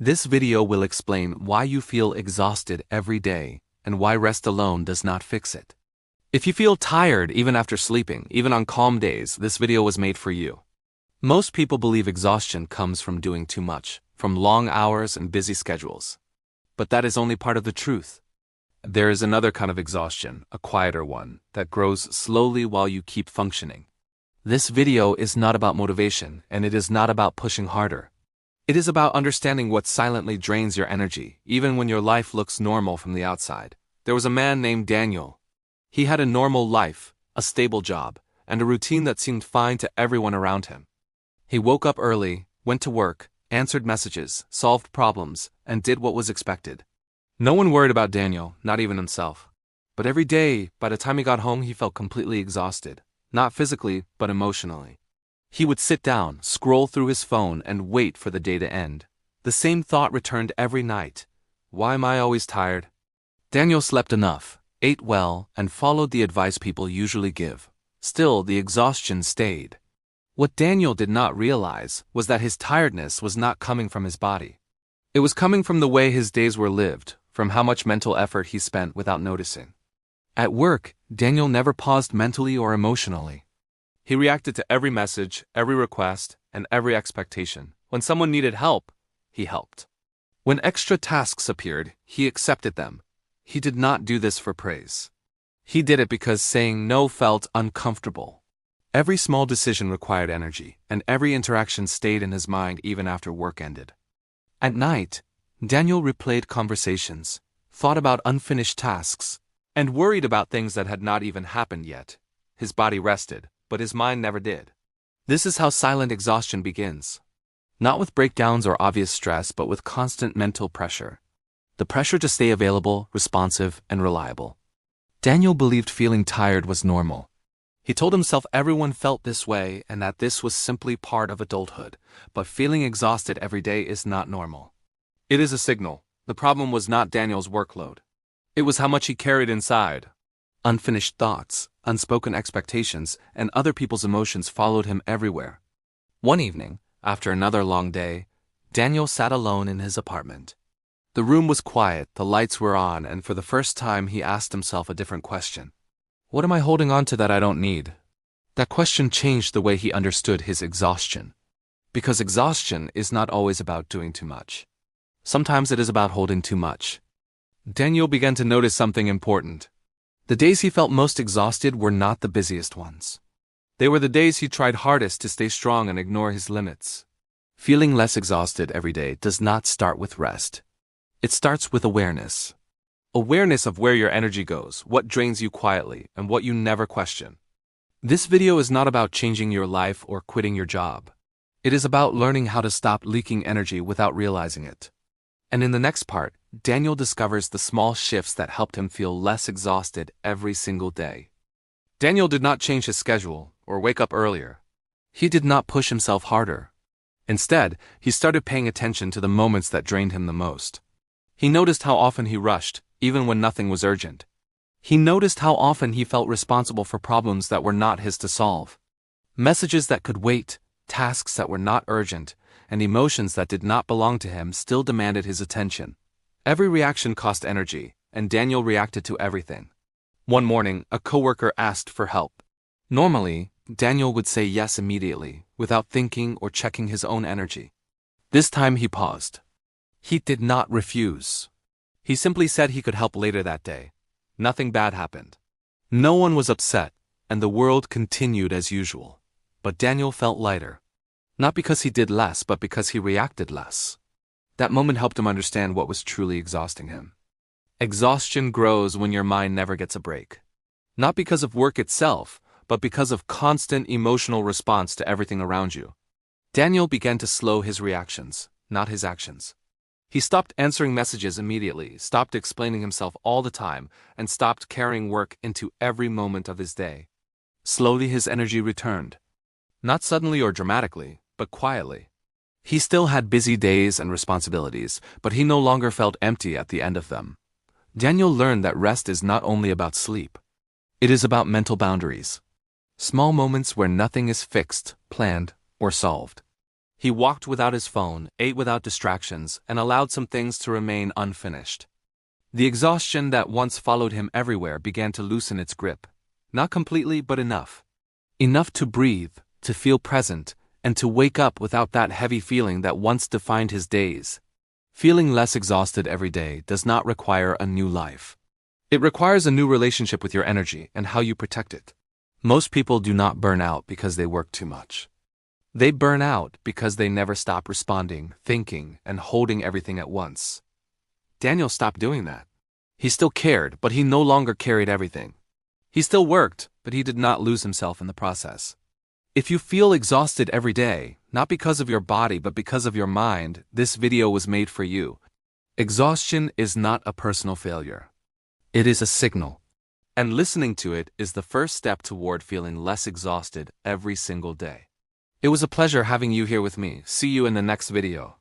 This video will explain why you feel exhausted every day and why rest alone does not fix it. If you feel tired even after sleeping, even on calm days, this video was made for you. Most people believe exhaustion comes from doing too much, from long hours and busy schedules. But that is only part of the truth. There is another kind of exhaustion, a quieter one, that grows slowly while you keep functioning. This video is not about motivation, and it is not about pushing harder. It is about understanding what silently drains your energy, even when your life looks normal from the outside. There was a man named Daniel. He had a normal life, a stable job, and a routine that seemed fine to everyone around him. He woke up early, went to work, answered messages, solved problems, and did what was expected. No one worried about Daniel, not even himself. But every day, by the time he got home, he felt completely exhausted. Not physically, but emotionally. He would sit down, scroll through his phone, and wait for the day to end. The same thought returned every night. Why am I always tired? Daniel slept enough, ate well, and followed the advice people usually give. Still, the exhaustion stayed. What Daniel did not realize was that his tiredness was not coming from his body. It was coming from the way his days were lived, from how much mental effort he spent without noticing. At work, Daniel never paused mentally or emotionally. He reacted to every message, every request, and every expectation. When someone needed help, he helped. When extra tasks appeared, he accepted them. He did not do this for praise. He did it because saying no felt uncomfortable. Every small decision required energy, and every interaction stayed in his mind even after work ended. At night, Daniel replayed conversations, thought about unfinished tasks, and worried about things that had not even happened yet. His body rested, but his mind never did. This is how silent exhaustion begins. Not with breakdowns or obvious stress, but with constant mental pressure. The pressure to stay available, responsive, and reliable. Daniel believed feeling tired was normal. He told himself everyone felt this way and that this was simply part of adulthood, but feeling exhausted every day is not normal. It is a signal. The problem was not Daniel's workload. It was how much he carried inside. Unfinished thoughts, unspoken expectations, and other people's emotions followed him everywhere. One evening, after another long day, Daniel sat alone in his apartment. The room was quiet, the lights were on, and for the first time he asked himself a different question. What am I holding on to that I don't need? That question changed the way he understood his exhaustion. Because exhaustion is not always about doing too much. Sometimes it is about holding too much. Daniel began to notice something important. The days he felt most exhausted were not the busiest ones. They were the days he tried hardest to stay strong and ignore his limits. Feeling less exhausted every day does not start with rest. It starts with awareness. Awareness of where your energy goes, what drains you quietly, and what you never question. This video is not about changing your life or quitting your job. It is about learning how to stop leaking energy without realizing it. And in the next part, Daniel discovers the small shifts that helped him feel less exhausted every single day. Daniel did not change his schedule or wake up earlier. He did not push himself harder. Instead, he started paying attention to the moments that drained him the most. He noticed how often he rushed, even when nothing was urgent. He noticed how often he felt responsible for problems that were not his to solve. Messages that could wait, tasks that were not urgent, and emotions that did not belong to him still demanded his attention. Every reaction cost energy, and Daniel reacted to everything. One morning, a coworker asked for help. Normally, Daniel would say yes immediately, without thinking or checking his own energy. This time he paused. He did not refuse. He simply said he could help later that day. Nothing bad happened. No one was upset, and the world continued as usual. But Daniel felt lighter. Not because he did less, but because he reacted less. That moment helped him understand what was truly exhausting him. Exhaustion grows when your mind never gets a break. Not because of work itself, but because of constant emotional response to everything around you. Daniel began to slow his reactions, not his actions. He stopped answering messages immediately, stopped explaining himself all the time, and stopped carrying work into every moment of his day. Slowly his energy returned. Not suddenly or dramatically, but quietly. He still had busy days and responsibilities, but he no longer felt empty at the end of them. Daniel learned that rest is not only about sleep. It is about mental boundaries. Small moments where nothing is fixed, planned, or solved. He walked without his phone, ate without distractions, and allowed some things to remain unfinished. The exhaustion that once followed him everywhere began to loosen its grip. Not completely, but enough. Enough to breathe, to feel present, and to wake up without that heavy feeling that once defined his days. Feeling less exhausted every day does not require a new life. It requires a new relationship with your energy and how you protect it. Most people do not burn out because they work too much. They burn out because they never stop responding, thinking, and holding everything at once. Daniel stopped doing that. He still cared, but he no longer carried everything. He still worked, but he did not lose himself in the process. If you feel exhausted every day, not because of your body but because of your mind, this video was made for you. Exhaustion is not a personal failure. It is a signal. And listening to it is the first step toward feeling less exhausted every single day. It was a pleasure having you here with me. See you in the next video.